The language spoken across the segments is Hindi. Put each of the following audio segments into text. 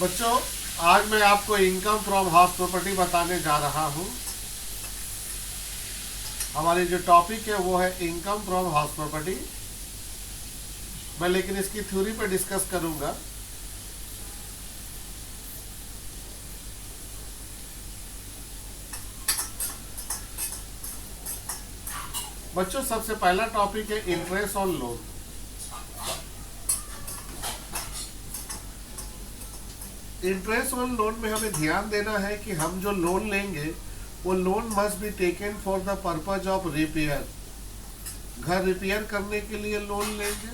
बच्चों, आज मैं आपको इनकम फ्रॉम हाउस प्रॉपर्टी बताने जा रहा हूँ। हमारी जो टॉपिक है वो है इनकम फ्रॉम हाउस प्रॉपर्टी। मैं लेकिन इसकी थ्योरी पे डिस्कस करूंगा। बच्चों, सबसे पहला टॉपिक है interest on loan. Interest on loan में हमें ध्यान देना है कि हम जो लोन लेंगे वो loan must be taken for the purpose of repair. घर रिपेयर करने के लिए लोन लेंगे,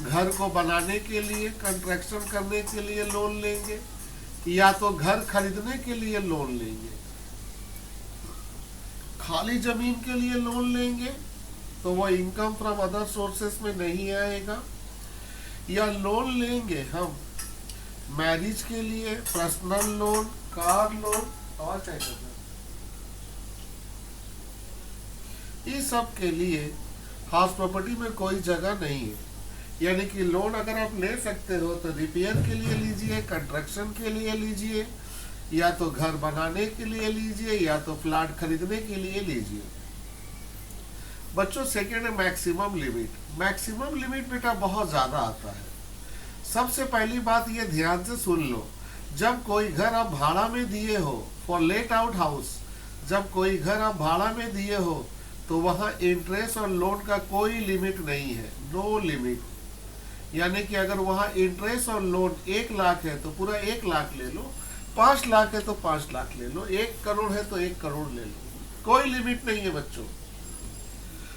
घर को बनाने के लिए, कंस्ट्रक्शन करने के लिए लोन लेंगे, या तो घर खरीदने के लिए लोन लेंगे। खाली जमीन के लिए लोन लेंगे तो वो इनकम फ्रॉम अदर सोर्सेस में नहीं आएगा। या लोन लेंगे हम मैरिज के लिए, पर्सनल लोन, कार लोन और क्या करना, इस सब के लिए हाउस प्रॉपर्टी में कोई जगह नहीं है। यानी कि लोन अगर आप ले सकते हो तो रिपेयर के लिए लीजिए, कंस्ट्रक्शन के लिए लीजिए, या तो घर बनाने के लिए लीजिए, या तो फ्लैट खरीदने के लिए लीजिए। बच्चों, सेकेंड है मैक्सिमम लिमिट। मैक्सिमम लिमिट बेटा बहुत ज्यादा आता है। सबसे पहली बात ये ध्यान से सुन लो, जब कोई घर आप भाड़ा में दिए हो फॉर लेट आउट हाउस, जब कोई घर आप भाड़ा में दिए हो तो वहां इंटरेस्ट और लोन का कोई लिमिट नहीं है, नो लिमिट। यानी कि अगर वहां इंटरेस्ट और लोन 1 लाख है तो पूरा 1 लाख ले लो, 5 लाख है तो 5 लाख ले लो, 1 करोड़ है तो 1 करोड़ ले लो, कोई लिमिट नहीं है बच्चों।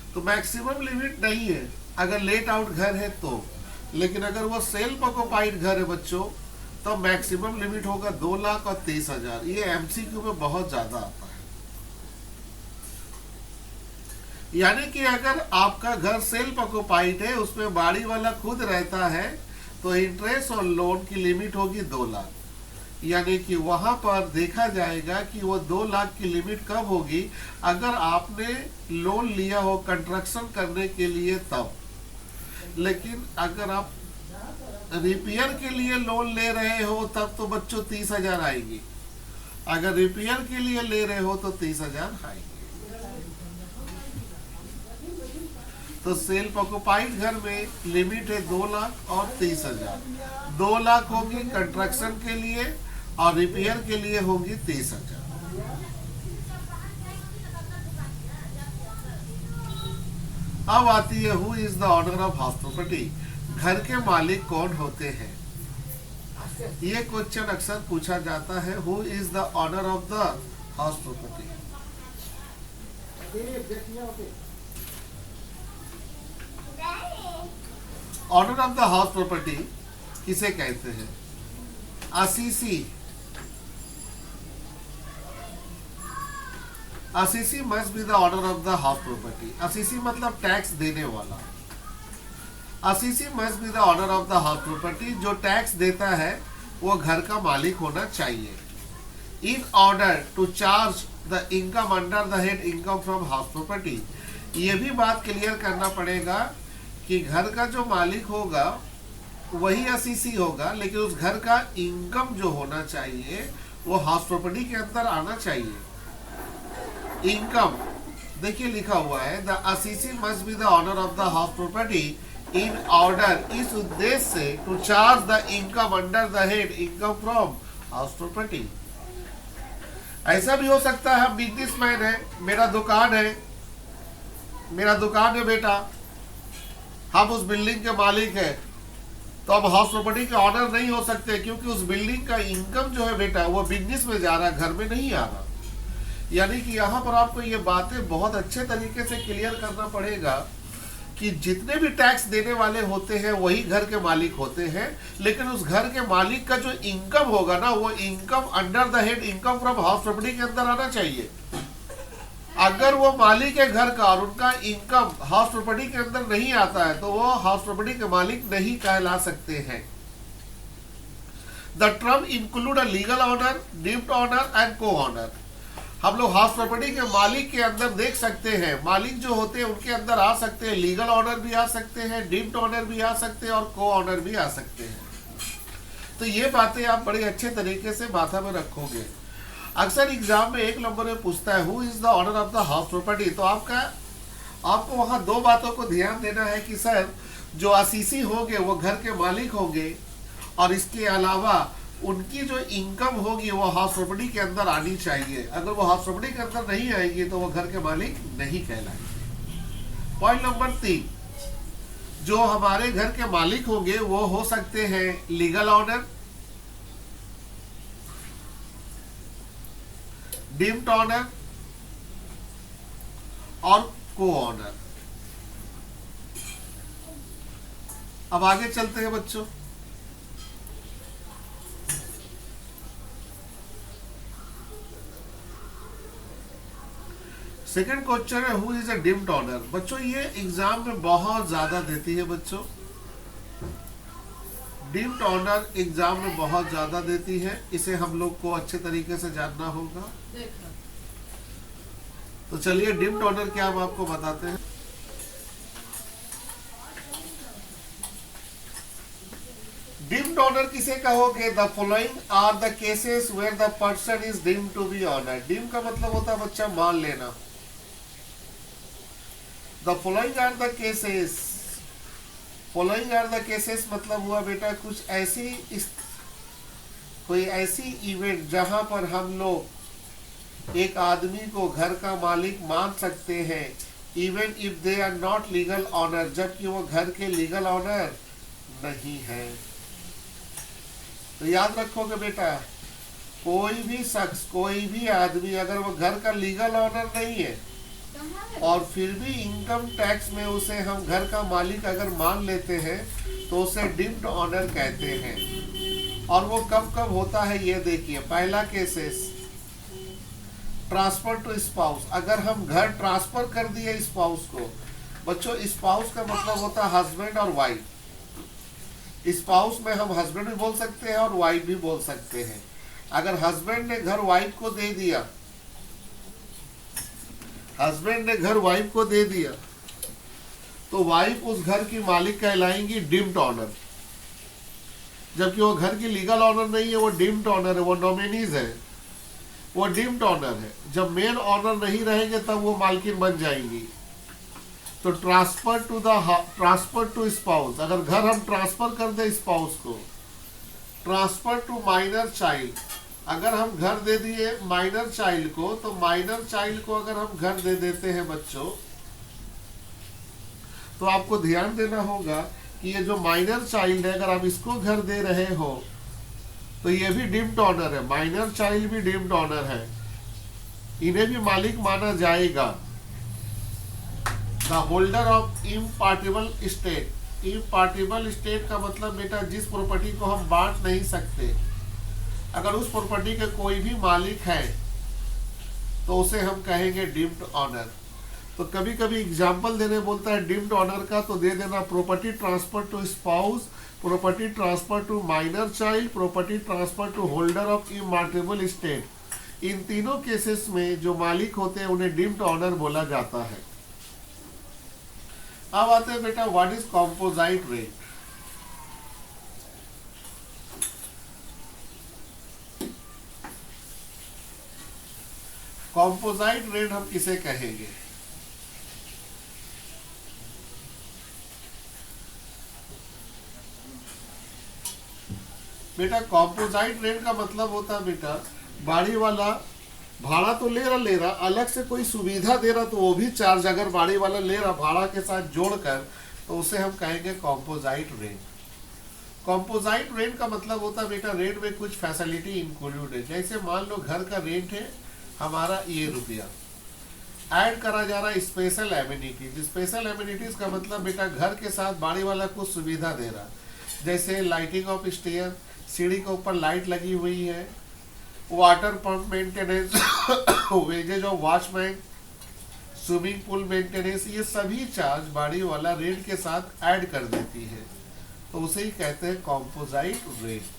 तो मैक्सिमम लिमिट नहीं है अगर लेट आउट घर है तो। लेकिन अगर वो सेल्फ ऑक्युपाइड घर है बच्चों तो मैक्सिमम लिमिट होगा 2 लाख और 30,000। ये एमसीक्यू में बहुत ज्यादा आता है। यानी कि अगर आपका घर सेल्फ ऑक्युपाइड है, उसमें बाड़ी वाला खुद रहता है, तो इंटरेस्ट और लोन की लिमिट होगी 2 लाख। यानी कि वहां पर देखा जाएगा कि वो 2 लाख की लिमिट कब होगी, अगर आपने लोन लिया हो कंस्ट्रक्शन करने के लिए तब। लेकिन अगर आप रिपेयर के लिए लोन ले रहे हो तब तो बच्चों 30,000 आएगी। अगर रिपेयर के लिए ले रहे हो तो 30,000 आएगी। तो सेल्फ ऑक्युपाइड घर में लिमिट है 2 लाख और 30,000। 2 लाख होगी कंस्ट्रक्शन के लिए और रिपेयर के लिए होगी 30,000। अब आती है who is the owner of house property. घर के मालिक कौन होते हैं, ये क्वेश्चन अक्सर पूछा जाता है। Who is the owner of the house property. Owner of the house property किसे कहते हैं? Assessee. Assessee must be the owner of the house property. Assessee मतलब टैक्स देने वाला। Assessee must be the owner of the house property. जो टैक्स देता है वो घर का मालिक होना चाहिए। In order to charge the income under the head income from house property. ये भी बात क्लियर करना पड़ेगा कि घर का जो मालिक होगा वही असीसी होगा, लेकिन उस घर का इनकम जो होना चाहिए वो हाउस प्रॉपर्टी के अंदर आना चाहिए। इनकम देखिए लिखा हुआ है, the assessee must be the owner of the house property in order, इस उद्देश्य से to charge the income under the head income from house property. ऐसा भी हो सकता है हम बिजनेसमैन है, मेरा दुकान है बेटा, हम उस बिल्डिंग के मालिक है, तो अब हाउस प्रॉपर्टी के ऑनर नहीं हो सकते, क्योंकि उस बिल्डिंग का इनकम जो है बेटा वो बिजनेस में जा रहा है, घर में नहीं आ रहा। यानी कि यहाँ पर आपको ये बातें बहुत अच्छे तरीके से क्लियर करना पड़ेगा कि जितने भी टैक्स देने वाले होते हैं वही घर के मालिक होते हैं, लेकिन उस घर के मालिक का जो इनकम होगा ना, वो income under the head income from house property के अंदर आना चाहिए। अगर वो मालिक है घर का और उनका इनकम हाउस प्रॉपर्टी के अंदर नहीं आता है तो वो हाउस प्रॉपर्टी के मालिक नहीं कहला सकते हैं। The term include a legal owner, deemed owner and co owner. हम लोग हाउस प्रॉपर्टी के मालिक के अंदर देख सकते हैं, मालिक जो होते हैं उनके अंदर आ सकते हैं लीगल ऑनर भी आ सकते हैं, डीम्ड ऑनर भी आ सकते हैं और को ऑनर भी आ सकते हैं। तो ये बातें आप बड़े अच्छे तरीके से माथा में रखोगे। अक्सर एग्जाम में 1 नंबर में पूछता है who is the owner of the house property. तो आपको वहां 2 बातों को ध्यान देना है कि सर जो आशीषी होंगे वो घर के मालिक होंगे, और इसके अलावा उनकी जो इनकम होगी वो हाउस प्रॉपर्टी के अंदर आनी चाहिए। अगर वो हाउस प्रॉपर्टी के अंदर नहीं आएगी तो वो घर के मालिक नहीं कहलाएंगे। पॉइंट नंबर 3, जो हमारे घर के मालिक होंगे वो हो सकते हैं लीगल ऑनर, डीम्ड ऑनर और को ऑनर। अब आगे चलते हैं बच्चों। सेकंड क्वेश्चन है who is a deemed honour. बच्चों ये एग्जाम में बहुत ज्यादा देती है बच्चों, डीम्ड ऑनर एग्जाम में बहुत ज्यादा देती है, इसे हम लोग को अच्छे तरीके से जानना होगा। तो चलिए डीम्ड ऑनर क्या हम आपको बताते हैं। डीम्ड ऑनर किसे कहोगे? The following are the cases where the person is deemed to be owner. Deem का मतलब होता है बच्चा मान लेना। The following are the cases, following are the cases मतलब हुआ बेटा कोई ऐसी इवेंट जहां पर हम लोग एक आदमी को घर का मालिक मान सकते हैं, even if they are not legal owner, जबकि वो घर के लीगल ऑनर नहीं है। तो याद रखोगे बेटा, कोई भी शख्स, कोई भी आदमी अगर वो घर का लीगल ऑनर नहीं है और फिर भी इनकम टैक्स में उसे हम घर का मालिक अगर मान लेते हैं तो उसे डीम्ड ऑनर कहते हैं। और वो कब कब होता है ये देखिए। पहला केसेस ट्रांसफर टू स्पाउस, अगर हम घर ट्रांसफर कर दिए स्पाउस को। बच्चों स्पाउस का मतलब होता है हस्बैंड और वाइफ। स्पाउस में हम हस्बैंड भी बोल सकते हैं और वाइफ भी बोल सकते हैं। अगर हस्बैंड ने घर वाइफ को दे दिया, हस्बैंड ने घर वाइफ को दे दिया तो वाइफ उस घर की मालिक कहलाएंगी डीम्ड ऑनर, जबकि वो घर की लीगल ऑनर नहीं है, वो डीम्ड ऑनर है, वो नॉमिनीज है, वो डीम्ड ऑनर है। जब मेन ऑनर नहीं रहेंगे तब वो मालकिन बन जाएंगी। तो ट्रांसफर टू स्पाउस, अगर घर हम ट्रांसफर कर दे स्पाउस को, ट्रांसफर टू माइनर चाइल्ड, अगर हम घर दे दिए माइनर चाइल्ड को, तो माइनर चाइल्ड को अगर हम घर दे देते हैं बच्चों, तो आपको ध्यान देना होगा कि ये जो माइनर चाइल्ड है अगर आप इसको घर दे रहे हो तो ये भी डीम्ड ऑनर है, माइनर चाइल्ड भी डीम्ड ऑनर है, इन्हें भी मालिक माना जाएगा। The holder of impartible estate, impartible estate का मतलब बेटा जिस प्रॉपर्टी को हम बांट नहीं सकते, अगर उस प्रॉपर्टी के कोई भी मालिक है तो उसे हम कहेंगे डीम्ड ऑनर। तो कभी कभी एग्जाम्पल देने बोलता है डीम्ड ऑनर का, तो दे देना property transfer to spouse, property transfer to minor child, property transfer to holder of impartible estate. इन तीनों केसेस में जो मालिक होते हैं उन्हें डीम्ड ऑनर बोला जाता है। अब आते हैं बेटा what is composite rate. Composite rate हम किसे कहेंगे? बेटा कॉम्पोजाइट रेट का मतलब होता है बेटा बाड़ी वाला भाड़ा तो ले रहा अलग से कोई सुविधा दे रहा तो वो भी चार्ज अगर बाड़ी वाला ले रहा भाड़ा के साथ जोड़कर, तो उसे हम कहेंगे कॉम्पोजाइट रेट। कॉम्पोजाइट रेट का मतलब होता है बेटा रेट में कुछ फैसिलिटी इंक्लूड है। जैसे मान लो घर का रेंट है हमारा ये रुपया, ऐड करा जा रहा है स्पेशल एमिनिटीज। स्पेशल एमिनिटीज का मतलब बेटा घर के साथ बाड़ी वाला कुछ सुविधा दे रहा, जैसे लाइटिंग ऑफ स्टेयर, सीढ़ी के ऊपर लाइट लगी हुई है, water pump maintenance, wages of watchman, swimming pool maintenance, ये सभी चार्ज बाड़ी वाला रेंट के साथ ऐड कर देती है, तो उसे ही कहते हैं कॉम्पोजाइट रेट।